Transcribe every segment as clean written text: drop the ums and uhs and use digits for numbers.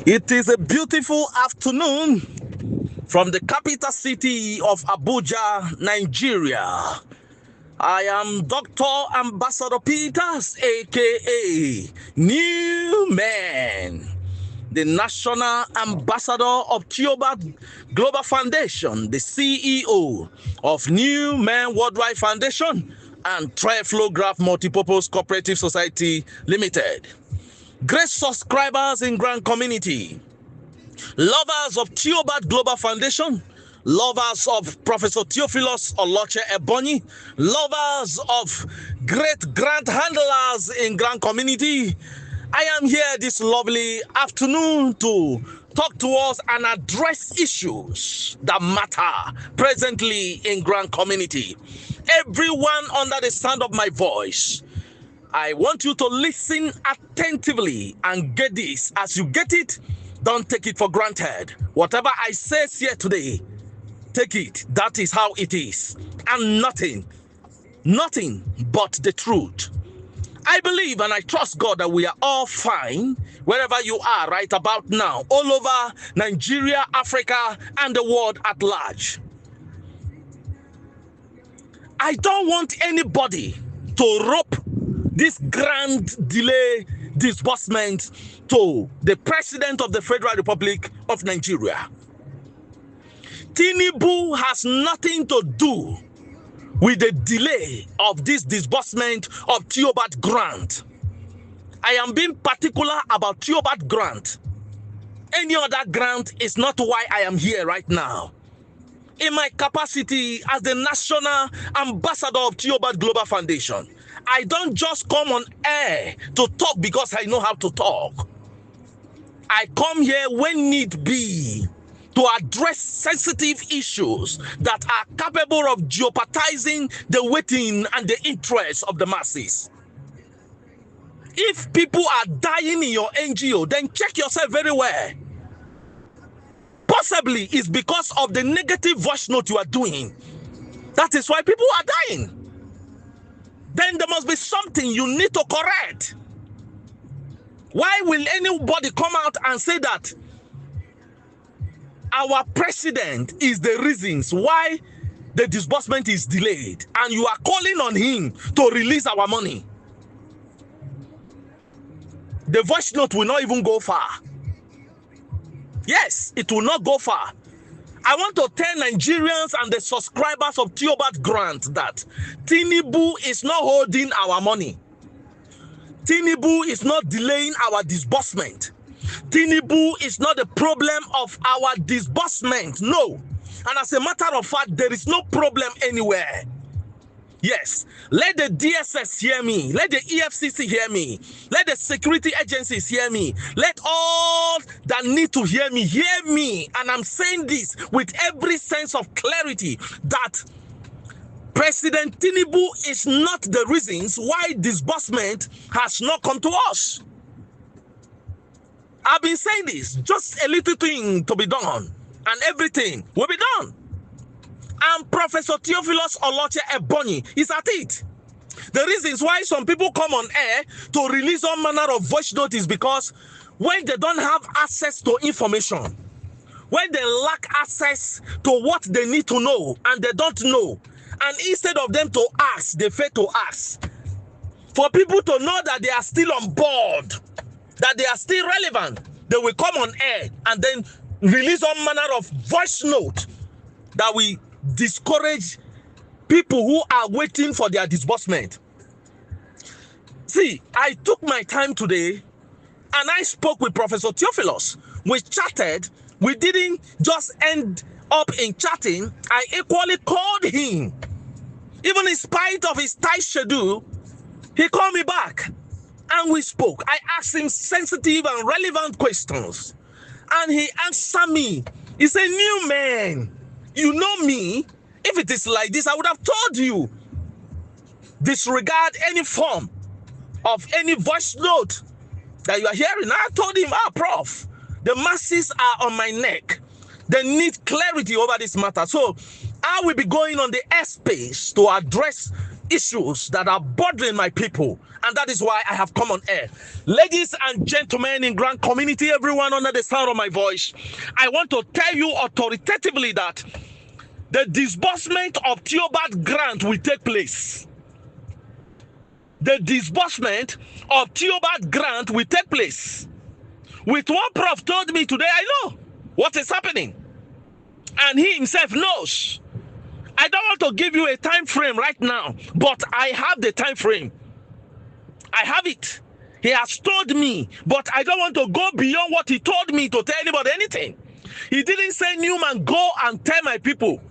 It is a beautiful afternoon from the capital city of Abuja, Nigeria. I am Dr. Ambassador Peters, aka New Man, the National Ambassador of Theobald Global Foundation, the CEO of New Man Worldwide Foundation and Triflograph Multipurpose Cooperative Society Limited. Great subscribers in Grand Community, lovers of Theobald Global Foundation, lovers of Professor Theophilus Oloche Ebonyi, lovers of great grant handlers in Grand Community. I am here this lovely afternoon to talk to us and address issues that matter presently in Grand Community. Everyone under the sound of my voice, I want you to listen attentively and get this. As you get it, don't take it for granted. Whatever I say here today, take it. That is how it is. And nothing but the truth. I believe and I trust God that we are all fine wherever you are right about now, all over Nigeria, Africa, and the world at large. I don't want anybody to rope this grand delay disbursement to the President of the Federal Republic of Nigeria. Tinubu has nothing to do with the delay of this disbursement of Theobald grant. I am being particular about Theobald grant. Any other grant is not why I am here right now. In my capacity as the National Ambassador of Theobald Global Foundation, I don't just come on air to talk because I know how to talk. I come here when need be to address sensitive issues that are capable of jeopardizing the waiting and the interests of the masses. If people are dying in your NGO, then check yourself very well. Possibly it's because of the negative voice note you are doing. That is why people are dying. Then there must be something you need to correct. Why will anybody come out and say that our president is the reasons why the disbursement is delayed and you are calling on him to release our money? The voice note will not even go far. Yes, it will not go far. I want to tell Nigerians and the subscribers of Theobald Grant that Tinubu is not holding our money. Tinubu is not delaying our disbursement. Tinubu is not the problem of our disbursement. No. And as a matter of fact, there is no problem anywhere. Yes, let the DSS hear me. Let the EFCC hear me. Let the security agencies hear me. Let all that need to hear me. And I'm saying this with every sense of clarity that President Tinubu is not the reasons why disbursement has not come to us. I've been saying this, just a little thing to be done and everything will be done. And Professor Theophilus Oloche Ebonyi is at it. The reasons why some people come on air to release all manner of voice notes because when they don't have access to information, when they lack access to what they need to know and they don't know, and instead of them to ask, they fail to ask. For people to know that they are still on board, that they are still relevant, they will come on air and then release all manner of voice note that we discourage people who are waiting for their disbursement. See, I took my time today and I spoke with Professor Theophilus. We chatted. We didn't just end up in chatting. I equally called him. Even in spite of his tight schedule, he called me back and we spoke. I asked him sensitive and relevant questions and he answered me. He said, "New man, you know me. If it is like this, I would have told you. Disregard any form of any voice note that you are hearing." I told him, Prof, the masses are on my neck. They need clarity over this matter. So I will be going on the airspace to address issues that are bothering my people. And that is why I have come on air. Ladies and gentlemen in Grand Community, everyone under the sound of my voice, I want to tell you authoritatively that the disbursement of Theobald grant will take place. The disbursement of Theobald grant will take place. With what Prof told me today, I know what is happening. And he himself knows. I don't want to give you a time frame right now, but I have the time frame. I have it. He has told me, but I don't want to go beyond what he told me to tell anybody anything. He didn't say, Newman, go and tell my people.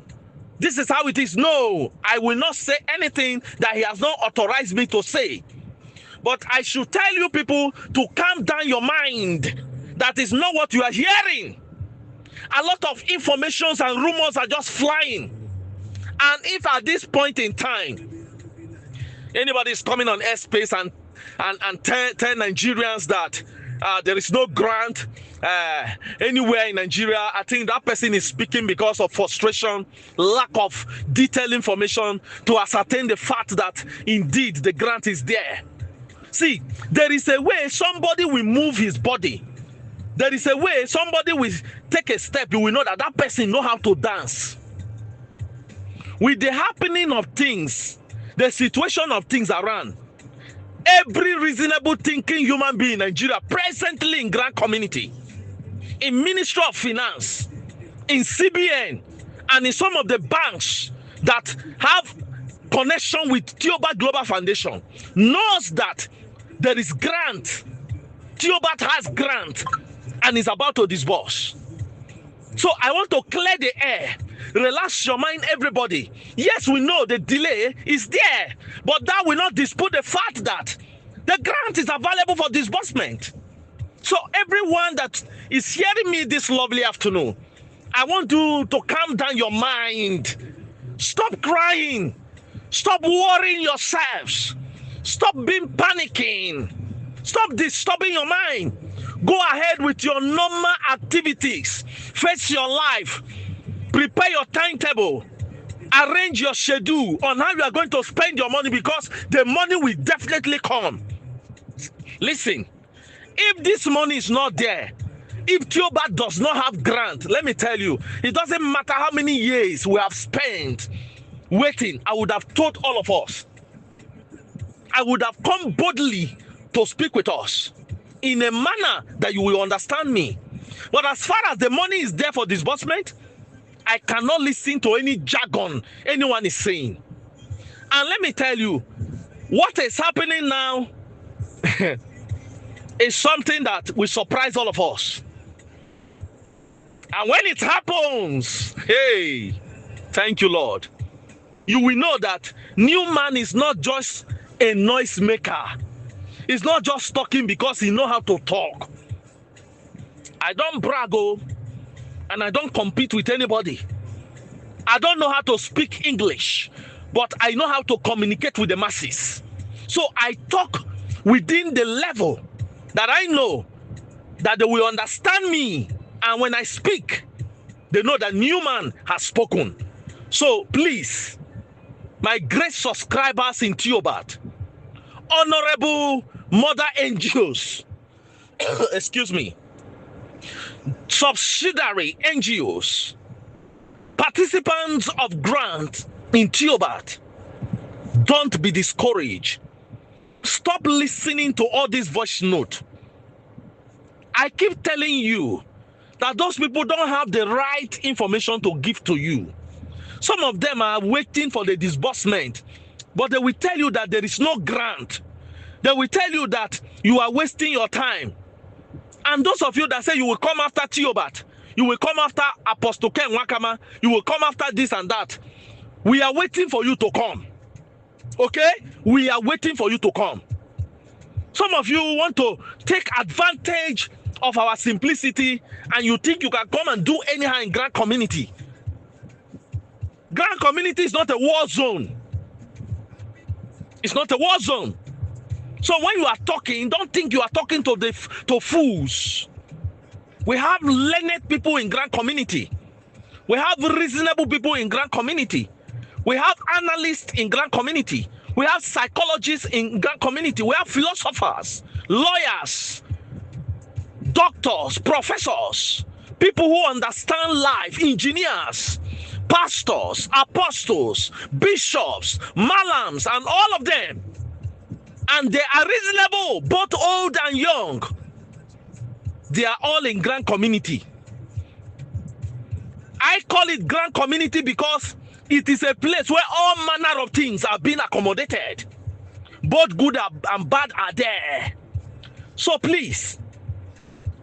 This is how it is. No, I will not say anything that he has not authorized me to say. But I should tell you people to calm down your mind. That is not what you are hearing. A lot of informations and rumors are just flying. And if at this point in time, anybody is coming on airspace and tell Nigerians that there is no grant anywhere in Nigeria, I think that person is speaking because of frustration, lack of detailed information to ascertain the fact that indeed the grant is there. See, there is a way somebody will move his body. There is a way somebody will take a step. You will know that that person knows how to dance. With the happening of things, the situation of things around, every reasonable thinking human being in Nigeria, presently in Grand Community, in Ministry of Finance, in CBN, and in some of the banks that have connection with Theobald Global Foundation, knows that there is grant. Theobald has grant and is about to disburse. So I want to clear the air. Relax your mind, everybody. Yes, we know the delay is there, but that will not dispute the fact that the grant is available for disbursement. So everyone that is hearing me this lovely afternoon, I want you to calm down your mind. Stop crying. Stop worrying yourselves. Stop being panicking. Stop disturbing your mind. Go ahead with your normal activities. Face your life. Prepare your timetable. Arrange your schedule on how you are going to spend your money, because the money will definitely come. Listen, if this money is not there, if Theobald does not have grant, let me tell you, it doesn't matter how many years we have spent waiting. I would have told all of us. I would have come boldly to speak with us in a manner that you will understand me. But as far as the money is there for disbursement, I cannot listen to any jargon anyone is saying. And let me tell you, what is happening now is something that will surprise all of us. And when it happens, hey, thank you, Lord, you will know that Newman is not just a noise maker. He's not just talking because he knows how to talk. I don't brag, and I don't compete with anybody. I don't know how to speak English, but I know how to communicate with the masses. So I talk within the level that I know that they will understand me. And when I speak, they know that Newman has spoken. So please, my great subscribers in Theobald, honorable mother NGOs, excuse me, subsidiary NGOs, participants of grant in Theobald, don't be discouraged. Stop listening to all these voice notes. I keep telling you that those people don't have the right information to give to you. Some of them are waiting for the disbursement, but they will tell you that there is no grant. They will tell you that you are wasting your time. And those of you that say you will come after Theobald, you will come after Apostle Ken Wakama, you will come after this and that, we are waiting for you to come. Okay? We are waiting for you to come. Some of you want to take advantage of our simplicity, and you think you can come and do anyhow in Grand Community. Grand Community is not a war zone. It's not a war zone. So when you are talking, don't think you are talking to fools. We have learned people in Grand Community. We have reasonable people in Grand Community. We have analysts in Grand Community. We have psychologists in Grand community. We have philosophers, lawyers, doctors, professors, people who understand life, engineers, pastors, apostles, bishops, malams, and all of them. And they are reasonable, both old and young. They are all in Grand community. I call it Grand community because it is a place where all manner of things are being accommodated. Both good and bad are there. So please,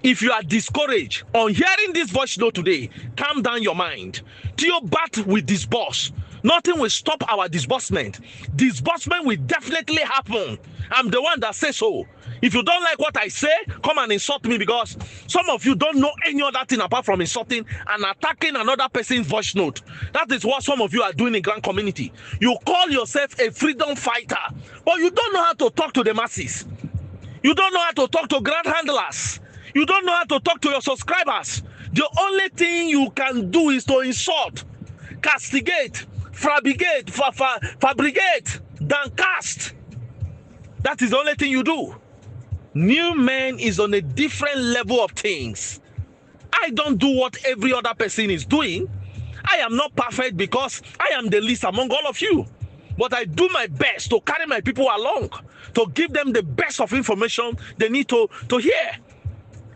if you are discouraged on hearing this voice note today, calm down your mind. Theobat will disburse. Nothing will stop our disbursement. Disbursement will definitely happen. I'm the one that says so. If you don't like what I say, come and insult me, because some of you don't know any other thing apart from insulting and attacking another person's voice note. That is what some of you are doing in Grand community. You call yourself a freedom fighter, but you don't know how to talk to the masses. You don't know how to talk to grand handlers. You don't know how to talk to your subscribers. The only thing you can do is to insult, castigate, fabricate, then cast. That is the only thing you do. New man is on a different level of things. I don't do what every other person is doing. I am not perfect because I am the least among all of you. But I do my best to carry my people along, to give them the best of information they need to hear.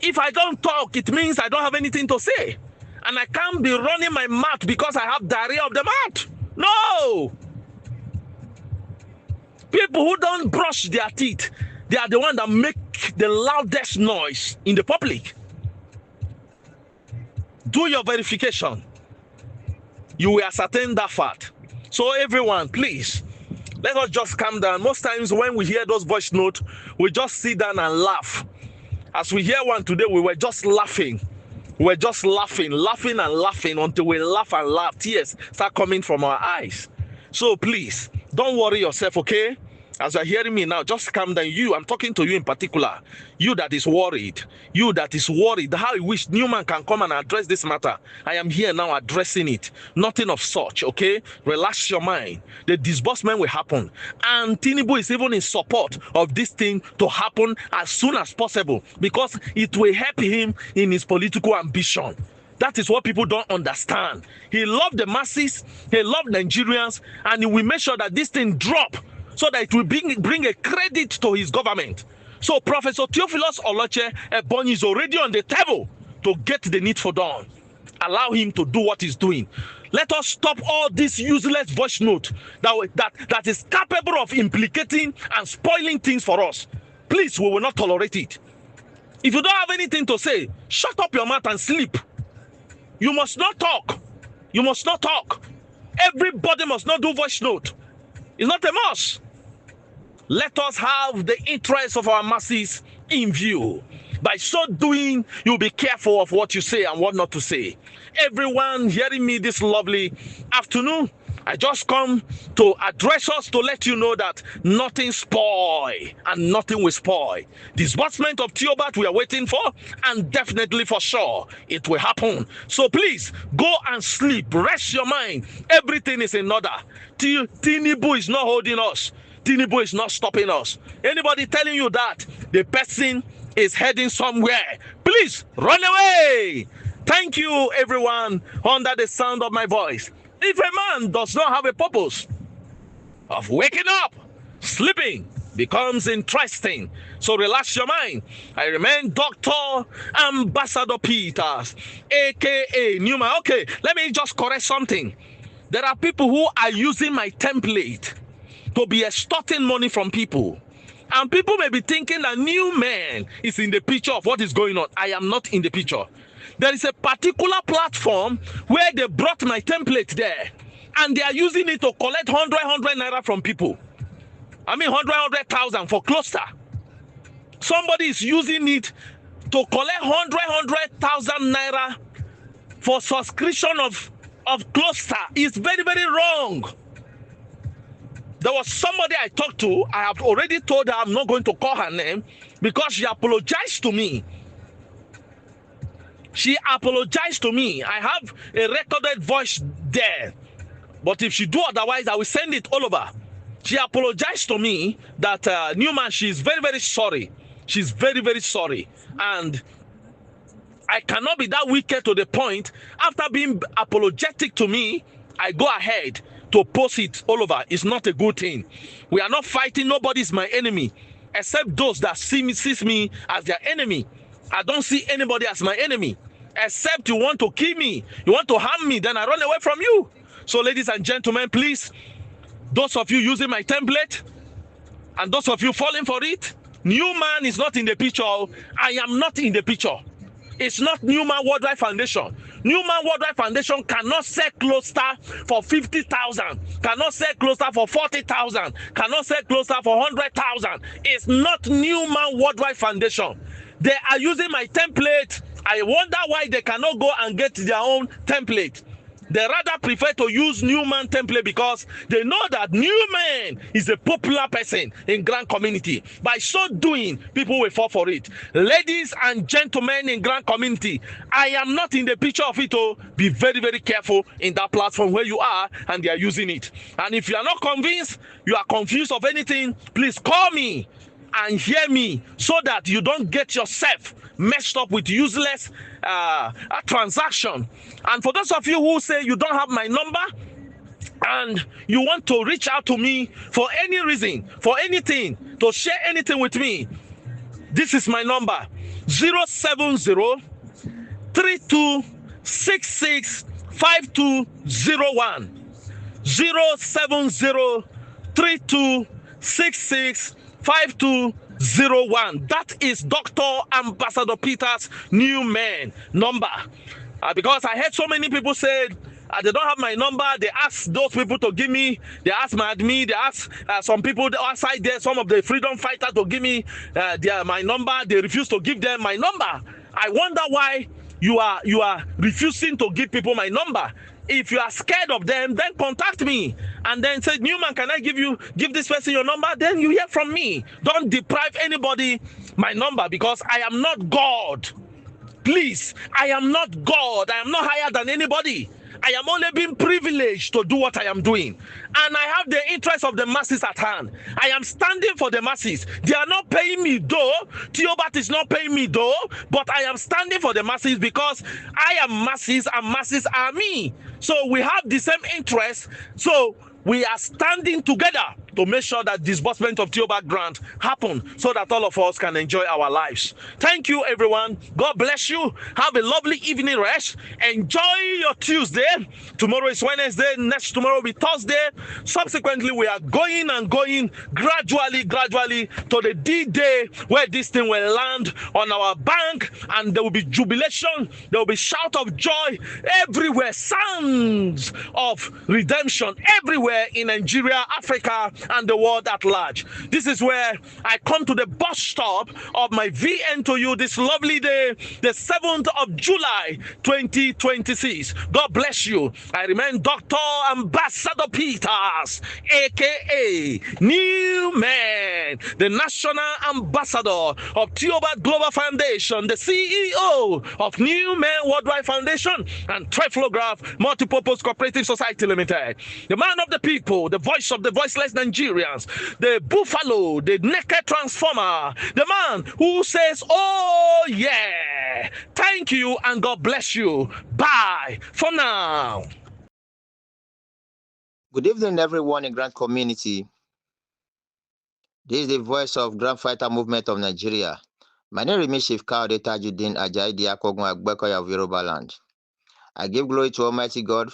If I don't talk, it means I don't have anything to say. And I can't be running my mouth because I have diarrhea of the mouth. No! People who don't brush their teeth, they are the ones that make the loudest noise in the public. Do your verification. You will ascertain that fact. So everyone, please, let us just calm down. Most times when we hear those voice notes, we just sit down and laugh. As we hear one today, we were just laughing. We were just laughing and laughing until we laugh and laugh. Tears start coming from our eyes. So please, don't worry yourself, okay? As you're hearing me now, just calm down. I'm talking to you in particular. You that is worried. You that is worried. How I wish Newman can come and address this matter. I am here now addressing it. Nothing of such, okay? Relax your mind. The disbursement will happen. And Tinubu is even in support of this thing to happen as soon as possible, because it will help him in his political ambition. That is what people don't understand. He loved the masses. He loved Nigerians. And he will make sure that this thing drop, so that it will bring a credit to his government. So Professor Theophilus Oloche Ebonyi is already on the table to get the needful done. Allow him to do what he's doing. Let us stop all this useless voice note that is capable of implicating and spoiling things for us. Please, we will not tolerate it. If you don't have anything to say, shut up your mouth and sleep. You must not talk. You must not talk. Everybody must not do voice note. It's not a must. Let us have the interests of our masses in view. By so doing, you'll be careful of what you say and what not to say. Everyone hearing me this lovely afternoon, I just come to address us to let you know that nothing spoil and nothing will spoil. Disbursement of Theobat we are waiting for, and definitely for sure it will happen. So please go and sleep, rest your mind. Everything is in order. Tinubu is not holding us. Tinubu is not stopping us. Anybody telling you that the person is heading somewhere, please run away. Thank you, everyone under the sound of my voice. If a man does not have a purpose of waking up, sleeping becomes interesting. So relax your mind. I remain Dr. Ambassador Peters, aka Newman. Okay, let me just correct something. There are people who are using my template to be extorting money from people. And people may be thinking that New Man is in the picture of what is going on. I am not in the picture. There is a particular platform where they brought my template there, and they are using it to collect 100 naira from people. I mean 100,000 for cluster. Somebody is using it to collect 100,000 naira for subscription of cluster. It's very, very wrong. There was somebody I talked to. I have already told her I'm not going to call her name because she apologized to me. She apologized to me. I have a recorded voice there. But if she do otherwise, I will send it all over. She apologized to me that Newman, she's very, very sorry. She's very, very sorry. And I cannot be that wicked to the point, after being apologetic to me, I go ahead to post it all over. It's not a good thing. We are not fighting. Nobody is my enemy, except those that sees me as their enemy. I don't see anybody as my enemy, except you want to kill me, you want to harm me, then I run away from you. So, ladies and gentlemen, please, those of you using my template and those of you falling for it, Newman is not in the picture. I am not in the picture. It's not Newman Worldwide Foundation. Newman Worldwide Foundation cannot sell closter for 50,000, cannot sell closter for 40,000, cannot sell closter for 100,000. It's not Newman Worldwide Foundation. They are using my template. I wonder why they cannot go and get their own template. They rather prefer to use Newman template because they know that Newman is a popular person in Grand Community. By so doing, people will fall for it. Ladies and gentlemen in Grand Community, I am not in the picture of it. Oh, be very, very careful in that platform where you are and they are using it. And if you are not convinced, you are confused of anything, please call me and hear me so that you don't get yourself messed up with useless transaction. And for those of you who say you don't have my number and you want to reach out to me for any reason, for anything, to share anything with me, this is my number: 070-3266-5201. 070-3266-5201. That is Dr. Ambassador Peter's Newman number. Because I heard so many people say they don't have my number. They ask those people to give me. They ask my admin. They ask some people outside there, some of the freedom fighters, to give me my number. They refuse to give them my number. I wonder why you are refusing to give people my number. If you are scared of them, then contact me and then say, Newman, can I give this person your number? Then you hear from me. Don't deprive anybody my number, because I am not God. Please, I am not God. I am not higher than anybody. I am only being privileged to do what I am doing. And I have the interest of the masses at hand. I am standing for the masses. They are not paying me though. Theobat is not paying me though. But I am standing for the masses because I am masses and masses are me. So we have the same interest. So we are standing together to make sure that disbursement of Theobat grant happen so that all of us can enjoy our lives. Thank you, everyone. God bless you. Have a lovely evening rest. Enjoy your Tuesday. Tomorrow is Wednesday. Next tomorrow will be Thursday. Subsequently, we are going gradually to the D-Day where this thing will land on our bank, and there will be jubilation. There will be shout of joy everywhere. Sounds of redemption everywhere in Nigeria, Africa, and the world at large. This is where I come to the bus stop of my VN to you this lovely day, the 7th of July 2026. God bless you. I remain Dr. Ambassador Peters, aka Newman, the National Ambassador of Theobat Global Foundation, the CEO of Newman Worldwide Foundation and Triflograph Multipurpose Cooperative Society Limited, the man of the people, the voice of the voiceless Nigerians, the buffalo, the naked transformer, the man who says, oh yeah. Thank you and God bless you. Bye for now. Good evening, everyone in Grand Community. This is the voice of Grand Fighter Movement of Nigeria. My name is Chief Kaode Tajuddin Ajayi Diakogun Agbekoya of Yoruba land. I give glory to Almighty God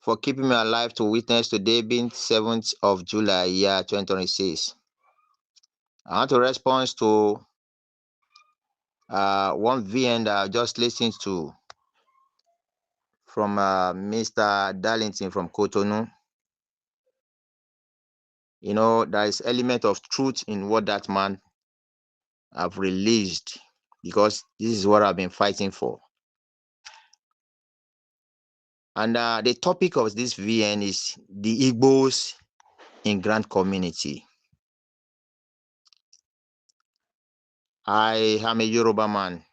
for keeping me alive to witness today being 7th of July, year 2026. I want to respond to one VN that I just listened to from Mr. Darlington from Cotonou. You know, there is element of truth in what that man have released, because this is what I've been fighting for. And the topic of this VN is the Igbos in Grand Community. I am a Yoruba man,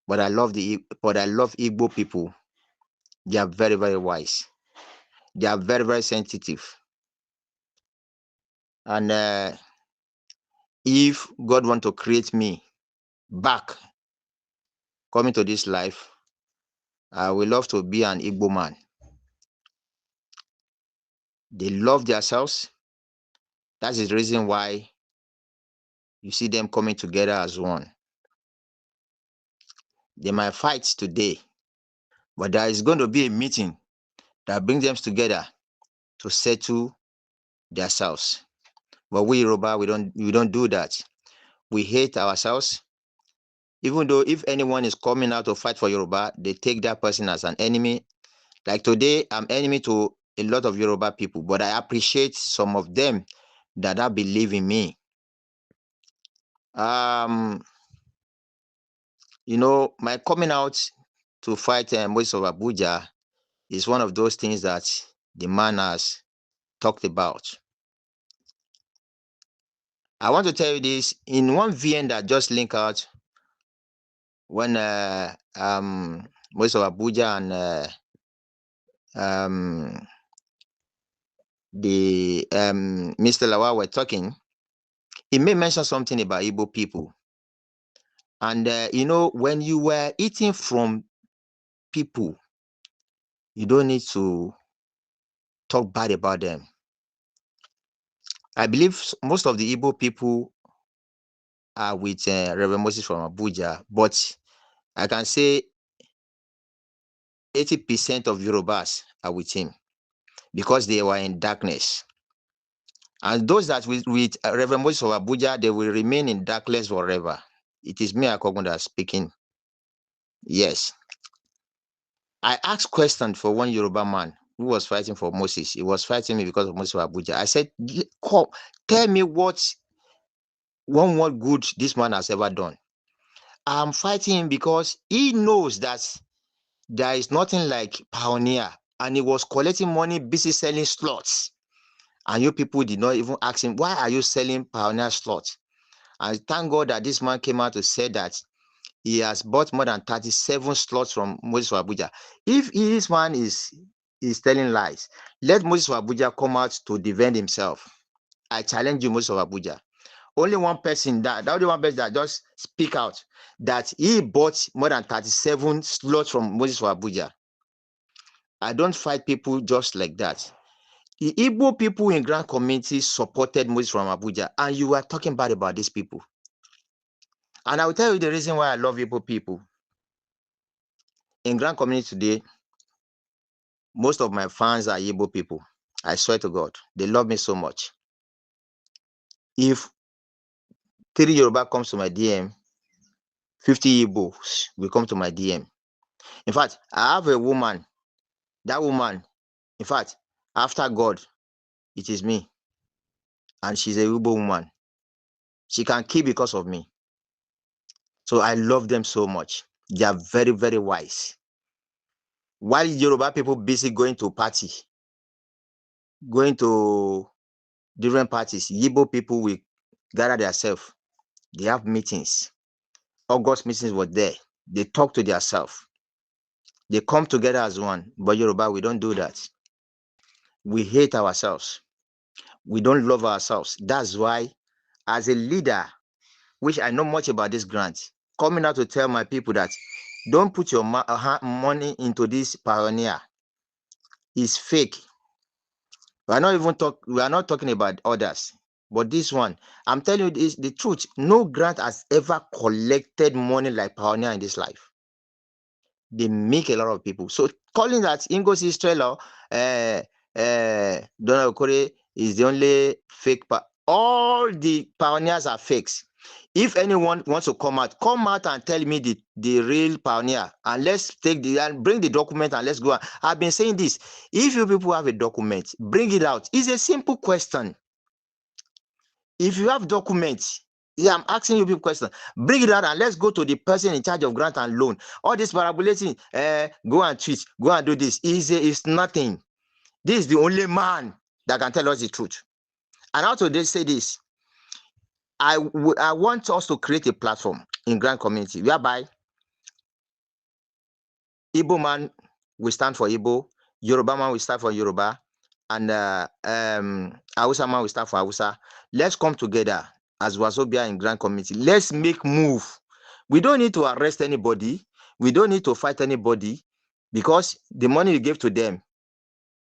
but I love Igbo people. They are very, very wise. They are very, very sensitive. And if God want to create me back, coming to this life, I will love to be an Igbo man. They love themselves. That's the reason why you see them coming together as one. They might fight today, but there is going to be a meeting that brings them together to settle themselves. But we Yoruba, we don't do that. We hate ourselves. Even though if anyone is coming out to fight for Yoruba, they take that person as an enemy. Like today, I'm enemy to a lot of Yoruba people, but I appreciate some of them that believe in me. My coming out to fight Moses of Abuja is one of those things that the man has talked about. I want to tell you this in one VN that just linked out when Moses of Abuja and the Mr. Lawal were talking. He may mention something about Igbo people. And when you were eating from people, you don't need to talk bad about them. I believe most of the Igbo people are with Reverend Moses from Abuja, but I can say 80% of Yorubas are with him because they were in darkness. And those that with Reverend Moses of Abuja, they will remain in darkness forever. It is me, Akogunda, speaking. Yes. I asked question for one Yoruba man who was fighting for Moses. He was fighting me because of Moses of Abuja. I said, come, tell me what good this man has ever done. I'm fighting him because he knows that there is nothing like Pioneer, and he was collecting money, busy selling slots. And you people did not even ask him, why are you selling Pioneer slots? And thank God that this man came out to say that he has bought more than 37 slots from Moses of Abuja. If this man is telling lies, let Moses of Abuja come out to defend himself. I challenge you, Moses of Abuja. Only one person that just speak out that he bought more than 37 slots from Moses of Abuja. I don't fight people just like that. The Igbo people in Grand Community supported Moses from Abuja, and you are talking bad about these people. And I will tell you the reason why I love Igbo people. In Grand Community today, most of my fans are Igbo people. I swear to God, they love me so much. If 3 Yoruba comes to my DM, 50 Igbos will come to my DM. In fact, I have a woman. That woman, in fact, after God, it is me. And she's a Igbo woman. She can kill because of me. So I love them so much. They are very, very wise. While Yoruba people busy going to party, going to different parties, Igbo people will gather themselves. They have meetings. August meetings were there. They talk to themselves. They come together as one. But Yoruba, we don't do that. We hate ourselves. We don't love ourselves. That's why, as a leader, which I know much about this grant, coming out to tell my people that don't put your money into this Pioneer. It's fake. We are not talking about others. But this one, I'm telling you this, the truth. No grant has ever collected money like Pioneer in this life. They make a lot of people. So calling that Ngozi trailer, Donald Okore is the only fake. All the pioneers are fakes. If anyone wants to come out and tell me the real pioneer, and let's bring the document and let's go. I've been saying this. If you people have a document, bring it out. It's a simple question. If you have documents, I'm asking you people question. Bring it out and let's go to the person in charge of grant and loan. All this parabolating, go and tweet, go and do this. It's nothing. This is the only man that can tell us the truth. And also they say this. I want us to create a platform in Grand Community whereby Igbo man will stand for Igbo, Yoruba man will stand for Yoruba, and Hausa man will start for Hausa. Let's come together as Wazobia in Grand Community. Let's make move. We don't need to arrest anybody. We don't need to fight anybody because the money you gave to them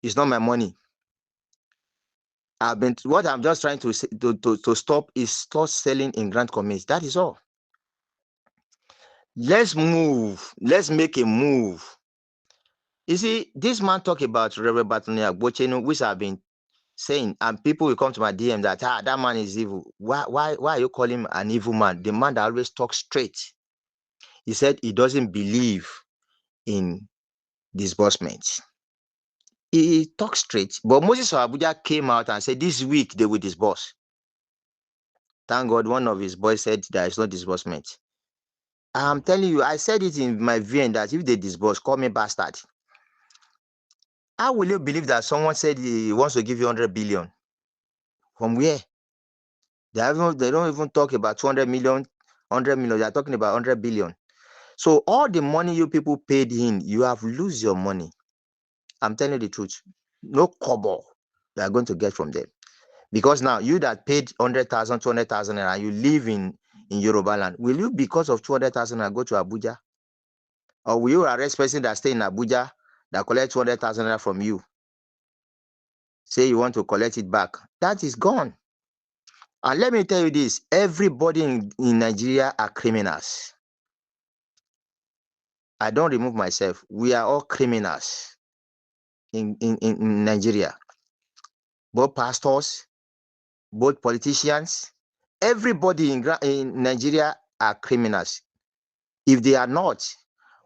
is not my money. What I'm just trying to say, to stop is stop selling in Grand Community. That is all. Let's move. Let's make a move. You see, this man talk about Reverend Bartolomeu Agbochenu, which I've been saying, and people will come to my DM that that man is evil. Why are you calling him an evil man? The man that always talks straight. He said he doesn't believe in disbursement. He talks straight, but Moses of Abuja came out and said this week they will disburse. Thank God one of his boys said there is no disbursement. I'm telling you, I said it in my VN that if they disburse, call me bastard. How will you believe that someone said he wants to give you 100 billion? From where? They don't even talk about 200 million, 100 million. They are talking about 100 billion. So all the money you people paid in, you have lose your money. I'm telling you the truth. No kobo you are going to get from them. Because now you that paid 100,000, 200,000 and you live in Yoruba land, will you because of 200,000 and go to Abuja? Or will you arrest person that stay in Abuja that collect 200,000 from you? Say you want to collect it back. That is gone. And let me tell you this, everybody in Nigeria are criminals. I don't remove myself. We are all criminals in Nigeria. Both pastors, both politicians, everybody in Nigeria are criminals. If they are not,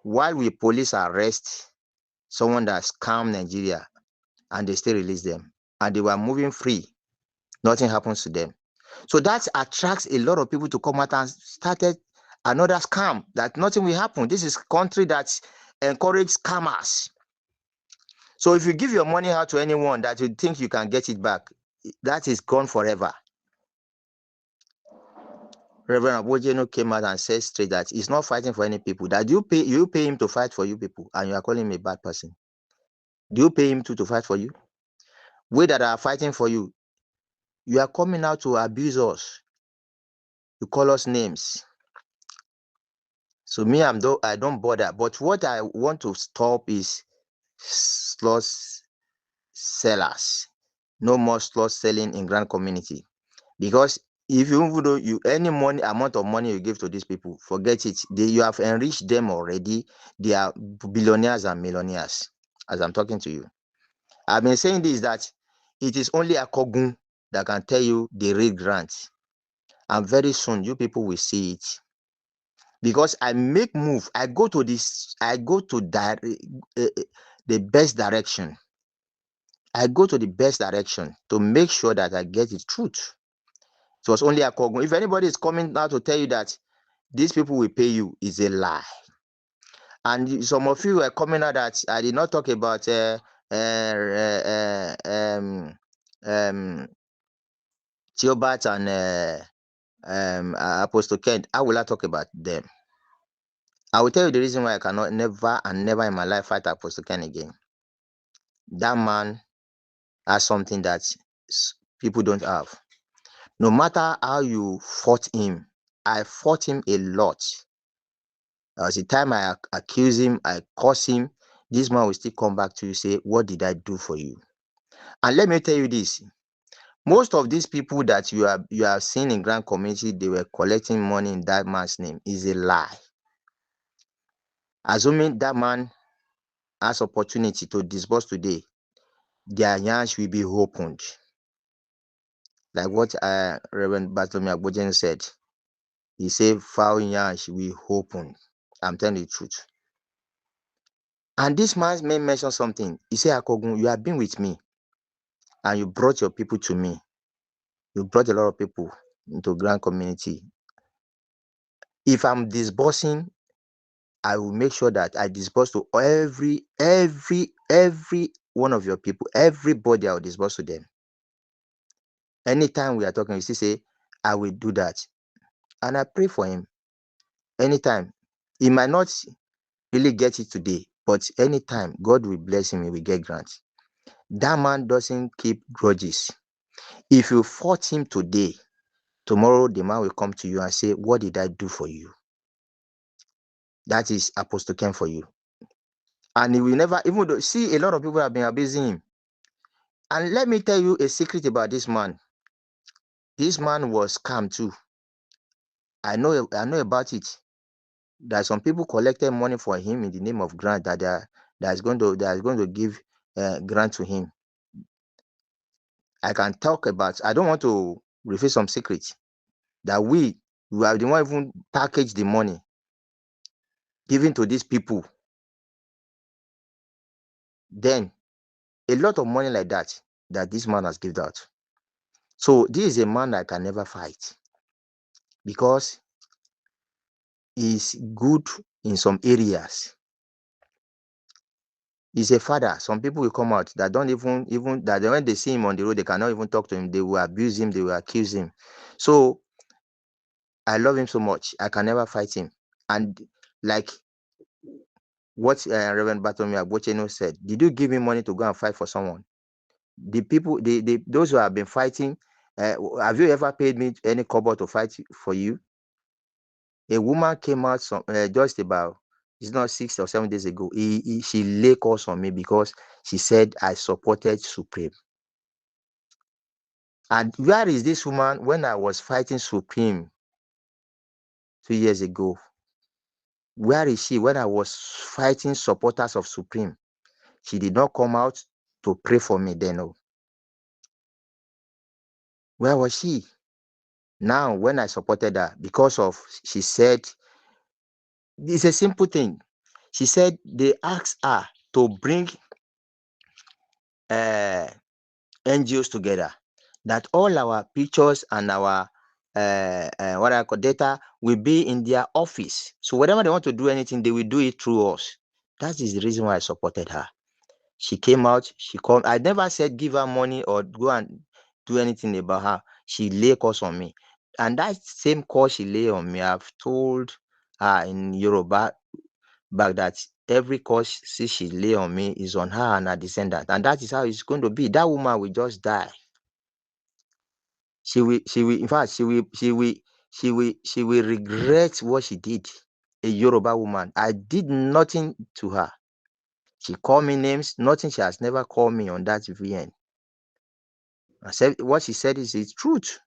why will police arrest someone that scam Nigeria and they still release them? And they were moving free. Nothing happens to them. So that attracts a lot of people to come out and started another scam that nothing will happen. This is country that encourage scammers. So if you give your money out to anyone that you think you can get it back, that is gone forever. Reverend Abojeno came out and said straight that he's not fighting for any people. That you pay him to fight for you people, and you are calling him a bad person. Do you pay him to fight for you? We that are fighting for you, you are coming out to abuse us. You call us names. So me, I don't bother. But what I want to stop is slot sellers. No more slot selling in Grand Community. Because if you any amount of money you give to these people, forget it. You have enriched them already. They are billionaires and millionaires. As I'm talking to you, I've been saying this that it is only Akogun that can tell you the real grants, and very soon you people will see it. Because I make move, I go to the best direction. I go to the best direction to make sure that I get the truth. It was only Akogun. If anybody is coming now to tell you that these people will pay you, is a lie. And some of you were coming out that I did not talk about Theobat and Apostle Kent. How will I talk about them? I will tell you the reason why I cannot never in my life fight Apostle Kent again. That man has something that people don't have. No matter how you fought him, I fought him a lot. As the time I accuse him, I curse him, this man will still come back to you say, what did I do for you? And let me tell you this. Most of these people that you have seen in Grand Community, they were collecting money in that man's name, is a lie. Assuming that man has opportunity to disburse today, their yansh will be opened. Like what Reverend Bartholomew Agbojen said. He said, foul yansh will open. I'm telling you the truth. And this man may mention something. He said, Akogun, you have been with me and you brought your people to me. You brought a lot of people into Grand Community. If I'm disbursing, I will make sure that I disburse to every one of your people. Everybody I will disburse to them. Anytime we are talking, you still say, I will do that. And I pray for him. Anytime. He might not really get it today, but anytime God will bless him, he will get grants. That man doesn't keep grudges. If you fought him today, tomorrow the man will come to you and say, what did I do for you? That is Apostle Ken for you. And he will never, even though, see, a lot of people have been abusing him. And let me tell you a secret about this man. This man was scammed too. I know about it. That some people collected money for him in the name of grant that is going to give grant to him. I can talk about. I don't want to reveal some secrets that we are the one even package the money given to these people. Then a lot of money like that this man has given out. So this is a man I can never fight because he's good in some areas. He's a father. Some people will come out that don't even that when they see him on the road, they cannot even talk to him. They will abuse him. They will accuse him. So I love him so much. I can never fight him. And like what Reverend Bartholomew Agbocheno said, did you give me money to go and fight for someone? The people, those who have been fighting, have you ever paid me any kobo to fight for you? A woman came out just about, it's not 6 or 7 days ago. She lay calls on me because she said I supported Supreme. And where is this woman when I was fighting Supreme 2 years ago? Where is she when I was fighting supporters of Supreme? She did not come out to pray for me then. No. Where was she? Now, when I supported her, because of, she said, it's a simple thing. She said they asked her to bring NGOs together, that all our pictures and our what I call data will be in their office. So whenever they want to do anything, they will do it through us. That is the reason why I supported her. She came out, she called. I never said give her money or go and do anything about her. She lay calls on me. And that same call she lay on me, I've told her in Yoruba back that every cause she lay on me is on her and her descendant. And that is how it's going to be. That woman will just die. In fact, she will regret what she did. A Yoruba woman. I did nothing to her. She called me names, nothing. She has never called me on that VN. I said what she said is the truth.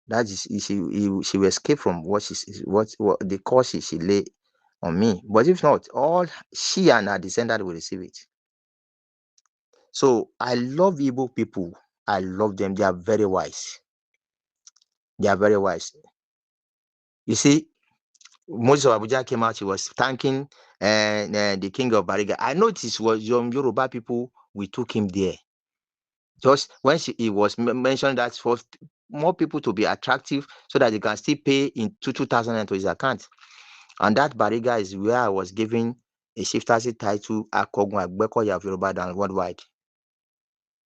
That is, she will escape from what the cause she lay on me. But if not, all she and her descendant will receive it. So I love Igbo people. I love them. They are very wise. They are very wise. You see, Moses of Abuja came out. He was thanking the king of Bariga. I noticed was Yoruba people. We took him there. Just when he was mentioned that for more people to be attractive, so that they can still pay in 2,000 into his account. And that Bariga is where I was given a chieftaincy title, Akogun Agbekoya of Yoruba than worldwide.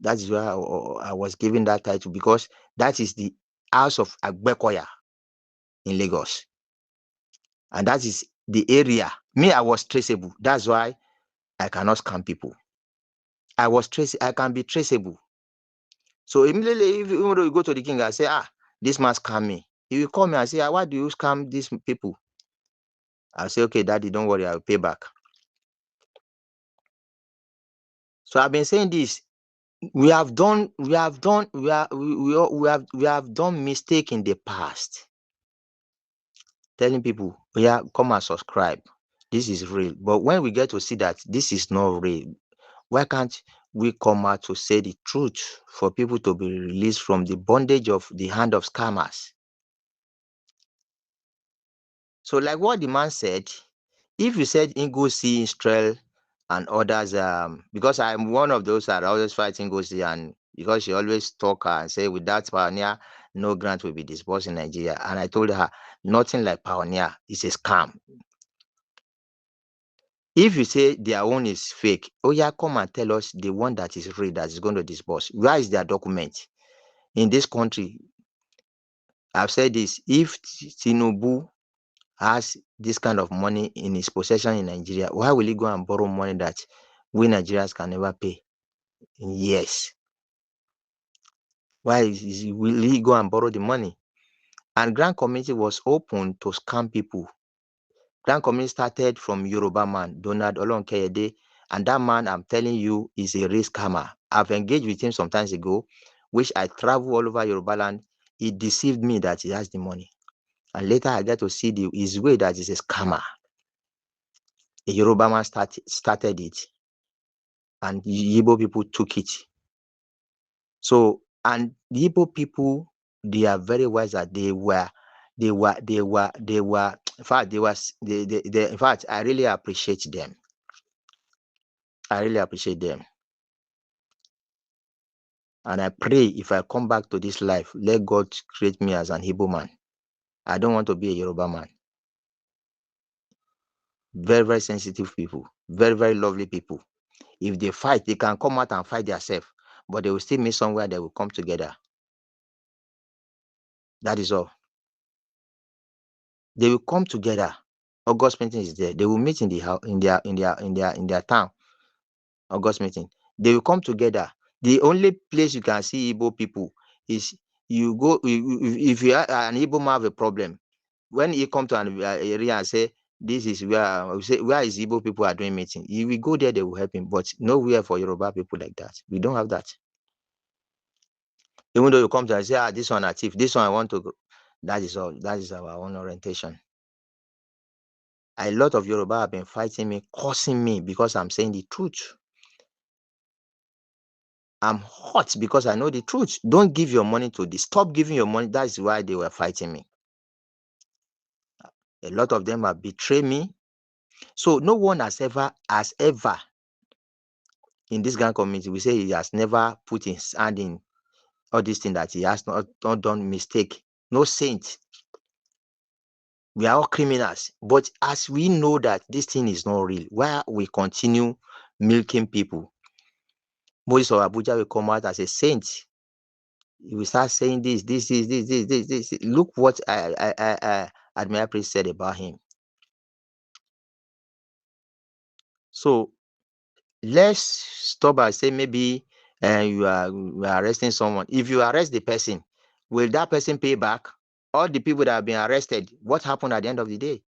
That is where I was given that title, because that is the house of Agbekoya in Lagos. And that is the area. Me, I was traceable. That's why I cannot scam people. I can be traceable. So immediately, even though you go to the king and say, this man scam me, he will call me and say, why do you scam these people? I'll say, okay, daddy, don't worry, I'll pay back. So I've been saying this. We have done mistake in the past. Telling people, yeah, come and subscribe. This is real. But when we get to see that this is not real, why can't we come out to say the truth for people to be released from the bondage of the hand of scammers? So like what the man said, if you said Ngozi, Israel, and others, because I'm one of those that are always fighting Ngozi, and because she always talk and say without Pioneer, no grant will be disbursed in Nigeria. And I told her, nothing like Pioneer is a scam. If you say their own is fake, oh yeah, come and tell us the one that is real, that is going to disburse. Where is their document? In this country, I've said this, if Tinubu has this kind of money in his possession in Nigeria, why will he go and borrow money that we Nigerians can never pay? in years. Why will he go and borrow the money? And Grand Community was open to scam people. Grand Community started from Yoruba man, Donald Olonkeyede, and that man, I'm telling you, is a real scammer. I've engaged with him some times ago, which I travel all over Yoruba land. He deceived me that he has the money. And later I get to see his way that he's a scammer. A Yoruba man started it, and Igbo people took it. So, and the Igbo people, they are very wise that in fact, in fact, I really appreciate them. I really appreciate them. And I pray if I come back to this life, let God create me as an Igbo man. I don't want to be a Yoruba man. Very, very sensitive people. Very, very lovely people. If they fight, they can come out and fight themselves, but they will still meet somewhere they will come together. That is all. They will come together. August meeting is there. They will meet in the house, in their town. August meeting. They will come together. The only place you can see Igbo people is you go if you are an Igbo man have a problem. When he come to an area and say this is where we say where is Igbo people are doing meeting, he will go there. They will help him, but nowhere for Yoruba people like that. We don't have that. Even though you come to and say, this one a thief, this one I want to go. That is all. That is our own orientation. A lot of Yoruba have been fighting me, cursing me because I'm saying the truth. I'm hot because I know the truth. Don't give your money to this. Stop giving your money. That's why they were fighting me. A lot of them have betrayed me. So no one has ever in this Grand Community, we say he has never put his hand in all these things, that he has not done mistake. No saint. We are all criminals. But as we know that this thing is not real, why we continue milking people? Moses of Abuja will come out as a saint. He will start saying this. Look what Admiral Priest said about him. So let's stop and say maybe you are arresting someone. If you arrest the person, will that person pay back? All the people that have been arrested, what happened at the end of the day?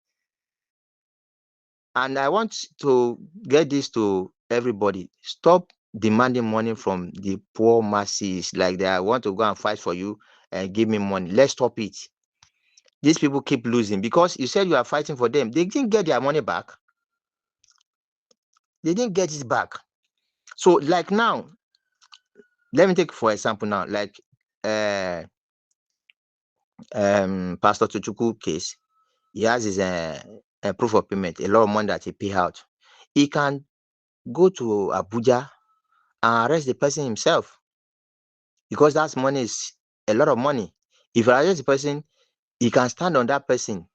And I want to get this to everybody. Stop demanding money from the poor masses. Like they want to go and fight for you and give me money. Let's stop it. These people keep losing because you said you are fighting for them. They didn't get their money back. They didn't get it back. So like now, let me take for example now, like Pastor Tuchuku case. He has his proof of payment, a lot of money that he pay out. He can go to Abuja and arrest the person himself because that money is a lot of money. If you arrest the person, he can stand on that person,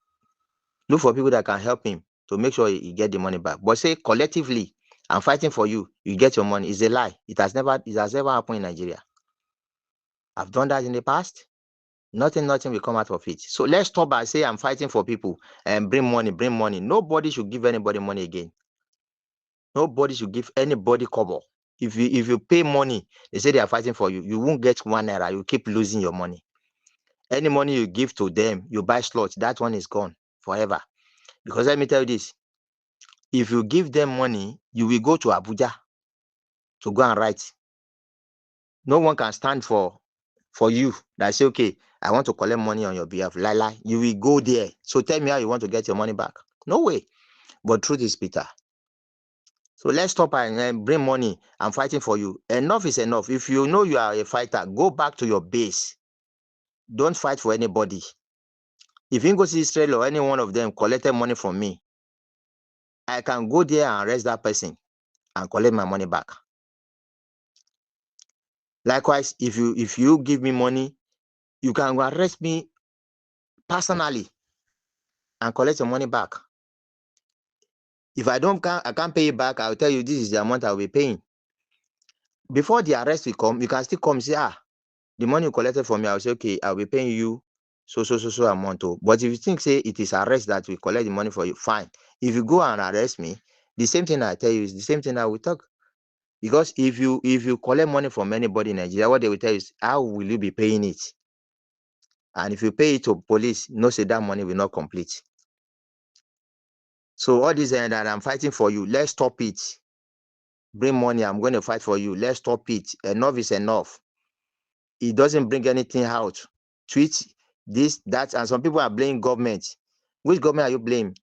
look for people that can help him to make sure he get the money back. But say collectively, I'm fighting for you, you get your money, is a lie. It has never happened in Nigeria. I've done that in the past. Nothing will come out of it. So let's stop by say I'm fighting for people and bring money. Nobody should give anybody money again. Nobody should give anybody cover. If you pay money, they say they are fighting for you. You won't get 1 naira. You keep losing your money. Any money you give to them, you buy slots. That one is gone forever. Because let me tell you this: if you give them money, you will go to Abuja to go and write. No one can stand for you that say, okay, I want to collect money on your behalf. Lala, you will go there. So tell me how you want to get your money back. No way. But truth is bitter. So let's stop and bring money. I'm fighting for you. Enough is enough. If you know you are a fighter, go back to your base. Don't fight for anybody. If you go to Israel or any one of them collected money from me, I can go there and arrest that person and collect my money back. Likewise, if you give me money, you can arrest me personally and collect your money back. If I can't pay you back, I'll tell you this is the amount I'll be paying. Before the arrest will come, you can still come and say, the money you collected from me, I'll say, okay, I'll be paying you so amount. But if you think, say, it is arrest that will collect the money for you, fine. If you go and arrest me, the same thing I tell you is the same thing I will talk. Because if you collect money from anybody in Nigeria, what they will tell you is, how will you be paying it? And if you pay it to police, no say that money will not complete. So all this that I'm fighting for you, let's stop it. Bring money, I'm going to fight for you. Let's stop it. Enough is enough. It doesn't bring anything out. Tweet this, that, and some people are blaming government. Which government are you blaming?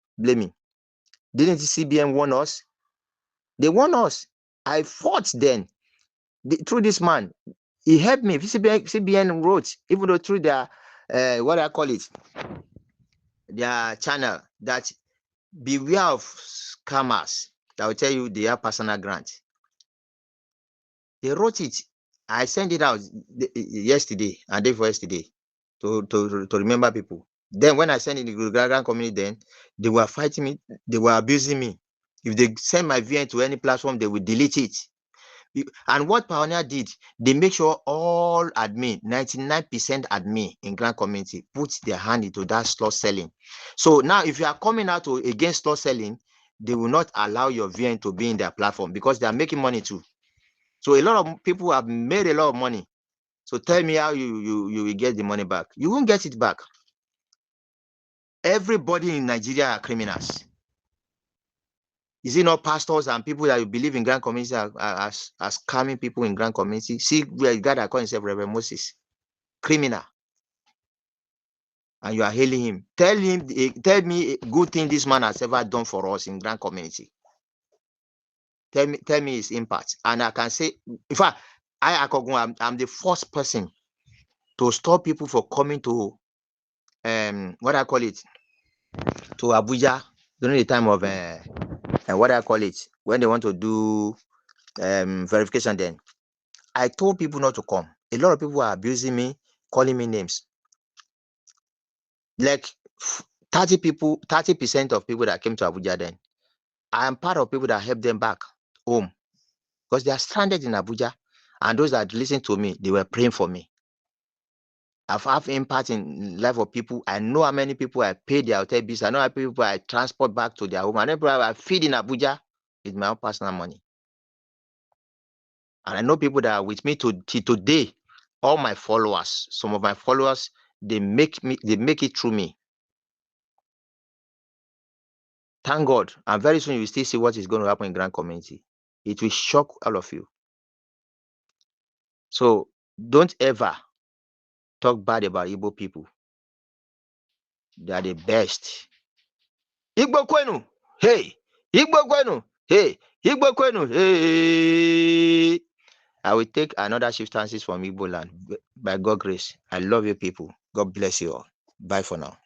Didn't the CBN warn us? They warned us. I fought then. Through this man, he helped me. CBN wrote, even though through their what I call it, their channel, that beware of scammers that will tell you they have personal grant. They wrote it. I sent it out yesterday and day for yesterday to remember people. Then when I sent it in the Grand community, then they were fighting me. They were abusing me. If they send my VN to any platform, they will delete it. And what Pioneer did, they make sure all admin, 99% admin in Grand community, put their hand into that slot selling. So now, if you are coming out against slot selling, they will not allow your VN to be in their platform because they are making money too. So a lot of people have made a lot of money. So tell me how you will get the money back. You won't get it back. Everybody in Nigeria are criminals. Is it not pastors and people that you believe in Grand community are scamming people in Grand community? See, where God that call himself Reverend Moses, criminal, and you are hailing him. Tell me a good thing this man has ever done for us in Grand community. Tell me his impact, and I can say, in fact, I'm the first person to stop people from coming to what I call it, to Abuja during the time of what I call it, when they want to do verification. Then I told people not to come. A lot of people are abusing me, calling me names. Like 30% of people that came to Abuja then, I am part of people that helped them back home because they are stranded in Abuja. And those that listen to me, they were praying for me. I've had impact in the life of people. I know how many people I paid their hotel bills. I know how many people I transport back to their home. I know people I feed in Abuja with my own personal money. And I know people that are with me till today. All my followers, some of my followers, they make it through me. Thank God. And very soon you will still see what is going to happen in Grand community. It will shock all of you. So don't ever talk bad about Igbo people. They are the best. Igbo kwenu, hey! Igbo kwenu, hey! Igbo kwenu, hey! I will take another shiftances from Igbo land by God's grace. I love you people. God bless you all. Bye for now.